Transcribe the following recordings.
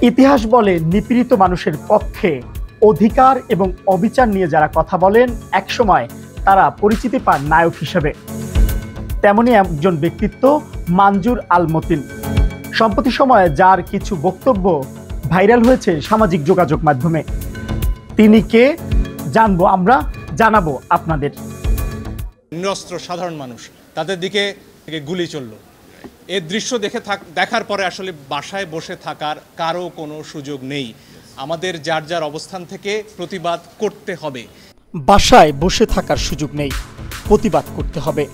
ইতিহাস বলে নিপীড়িত মানুষের পক্ষে অধিকার এবং অবিচার নিয়ে যারা কথা বলেন একসময় তারা পরিচিতি পান নায়ক হিসেবে। তেমনি একজন ব্যক্তিত্ব মানজুর আল মতিন। সম্প্রতি সময়ে যার কিছু বক্তব্য ভাইরাল হয়েছে সামাজিক যোগাযোগ মাধ্যমে। তিনি কে জানবো আমরা, জানাবো আপনাদের। নিরস্ত্র সাধারণ মানুষ, তাদের দিকে গুলি চলল। এর দৃশ্য দেখার পরে আসলে বাসায় বসে থাকার কারো কোনো সুযোগ নেই। আমাদের যার যার অবস্থান থেকে প্রতিবাদ করতে হবে। বাসায় বসে থাকার সুযোগ নেই, প্রতিবাদ করতে হবে।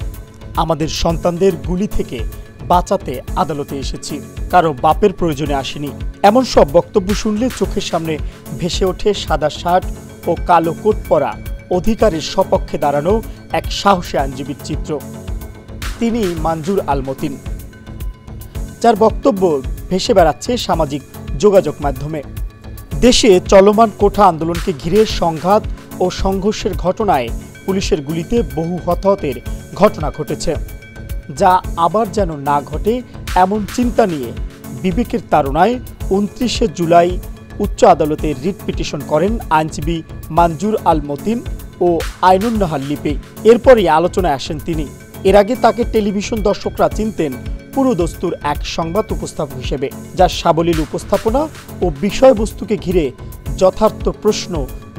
আমাদের সন্তানদের গুলি থেকে বাঁচাতে আদালতে এসেছি, কারো বাপের প্রয়োজনে আসেনি। এমন সব বক্তব্য শুনলে চোখের সামনে ভেসে ওঠে সাদা শার্ট ও কালো কোট পরা অধিকারের সপক্ষে দাঁড়ানো এক সাহসী আইনজীবীর চিত্র। তিনি মানজুর আল মতিন, যার বক্তব্য ভেসে বেড়াচ্ছে সামাজিক যোগাযোগ মাধ্যমে। দেশে চলমান কোঠা আন্দোলনকে ঘিরে সংঘাত ও সংঘর্ষের ঘটনায় পুলিশের গুলিতে বহু হতাহতের ঘটনা ঘটেছে, যা আবার যেন না ঘটে এমন চিন্তা নিয়ে বিবেকের তাড়নায় 29শে জুলাই উচ্চ আদালতে রিট পিটিশন করেন আইনজীবী মানজুর আল মতিন ও আইনুন্নাহার লিপি। এরপরই আলোচনায় আসেন তিনি। এর আগে তাকে টেলিভিশন দর্শকরা চিনতেন পুরোদস্তুর এক সংবাদ উপস্থাপক হিসেবে, যার সাবলীল উপস্থাপনা ও বিষয়বস্তুকে ঘিরে যথার্থ প্রশ্ন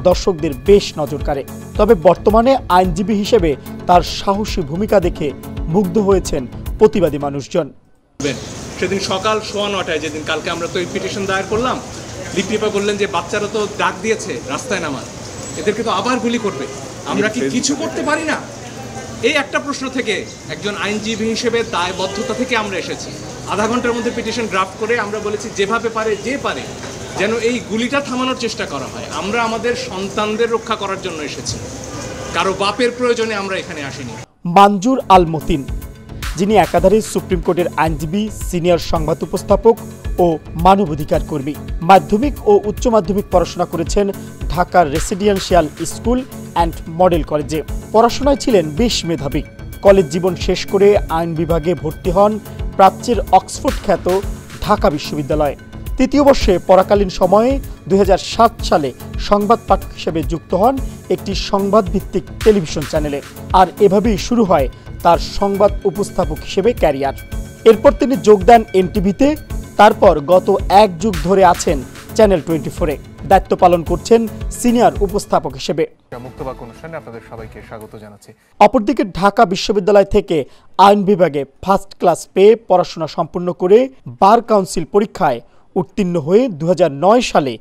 দর্শকদের বেশ নজর কাড়ে। তবে বর্তমানে আইনজীবী হিসেবে তার সাহসী ভূমিকা দেখে মুগ্ধ হয়েছেন প্রতিবাদী মানুষজন। সেদিন সকাল 9:15 যেদিন কালকে আমরা তো এই পিটিশন দায়ের করলাম, লিপিপা বললেন যে বাচ্চারা তো ডাক দিয়েছে রাস্তায় নামার, এদেরকে তো আবার গুলি করবে, আমরা কি কিছু করতে পারি না? এই একটা প্রশ্ন থেকে একজন আইনজীবী হিসেবে দায়বদ্ধতা থেকে আমরা এসেছি। আধা ঘন্টার মধ্যে পিটিশন ড্রাফট করে আমরা বলেছি যেভাবে পারে যে পারে যেন এই গুলিটা থামানোর চেষ্টা করা হয়। আমরা আমাদের সন্তানদের রক্ষা করার জন্য এসেছি, কারো বাপের প্রয়োজনে আমরা এখানে আসিনি। মানজুর আল মতিন, যিনি একাধারে সুপ্রিম কোর্টের আইনজীবী, সিনিয়র সংবাদ উপস্থাপক ও মানবাধিকার কর্মী। মাধ্যমিক ও উচ্চ মাধ্যমিক পড়াশোনা করেছেন ঢাকার রেসিডেন্সিয়াল স্কুল অ্যান্ড মডেল কলেজে। পড়াশোনায় ছিলেন বেশ মেধাবী। কলেজ জীবন শেষ করে আইন বিভাগে ভর্তি হন প্রাচ্যের অক্সফোর্ড খ্যাত ঢাকা বিশ্ববিদ্যালয়ে। তৃতীয় বর্ষে পড়াকালীন সময়ে 2007 সালে সংবাদ পাঠক হিসেবে যুক্ত হন একটি সংবাদ ভিত্তিক টেলিভিশন চ্যানেলে। আর এভাবেই শুরু হয় তার সংবাদ উপস্থাপক হিসেবে ক্যারিয়ার। এরপর তিনি যোগ দেন এনটিভিতে, তারপর গত 1 যুগ ধরে আছেন চ্যানেল 24-এ, দায়িত্ব পালন করছেন সিনিয়র উপস্থাপক হিসেবে। মুক্তবাক অনুষ্ঠানে আপনাদের সবাইকে স্বাগত জানাচ্ছি। অপরদিকে ঢাকা বিশ্ববিদ্যালয় থেকে আইন বিভাগে ফার্স্ট ক্লাস পেয়ে পড়াশোনা সম্পূর্ণ করে বার কাউন্সিল পরীক্ষায় উত্তীর্ণ হয়ে 2009 সালে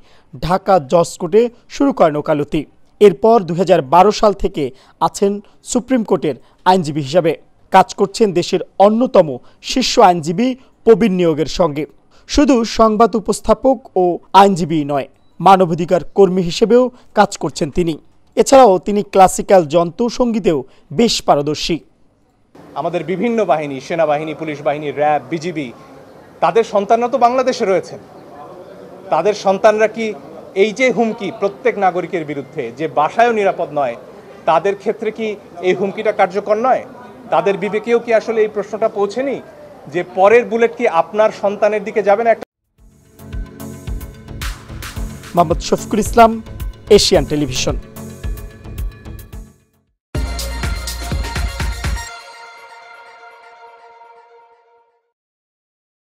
ঢাকা জজ কোর্টে শুরু করেন ওকালতি। এরপর 2012 সাল থেকে আছেন সুপ্রিম কোর্টের আইনজীবী হিসাবে। কাজ করছেন দেশের অন্যতম শীর্ষ আইনজীবী প্রবীণ নিয়োগের সঙ্গে। শুধু সংবাদ উপস্থাপক ও আইনজীবী নয়, মানবাধিকার কর্মী হিসেবেও কাজ করছেন তিনি। এছাড়াও তিনি ক্লাসিক্যাল যন্ত্রসঙ্গীতেও বেশ পারদর্শী। আমাদের বিভিন্ন বাহিনী, সেনাবাহিনী, পুলিশ বাহিনী, র্যাব, বিজিবি, তাদের সন্তানরা তো বাংলাদেশে রয়েছেন। তাদের সন্তানরা কি এই যে হুমকি প্রত্যেক নাগরিকের বিরুদ্ধে, যে বাসায়ও নিরাপদ নয়, তাদের ক্ষেত্রে কি এই হুমকিটা কার্যকর নয়? তাদের বিবেকেও কি আসলে এই প্রশ্নটা পৌঁছেনি যে পরের বুলেট কি আপনার সন্তানের দিকে যাবে না? Mohammad Shafiqul Islam, Asian television.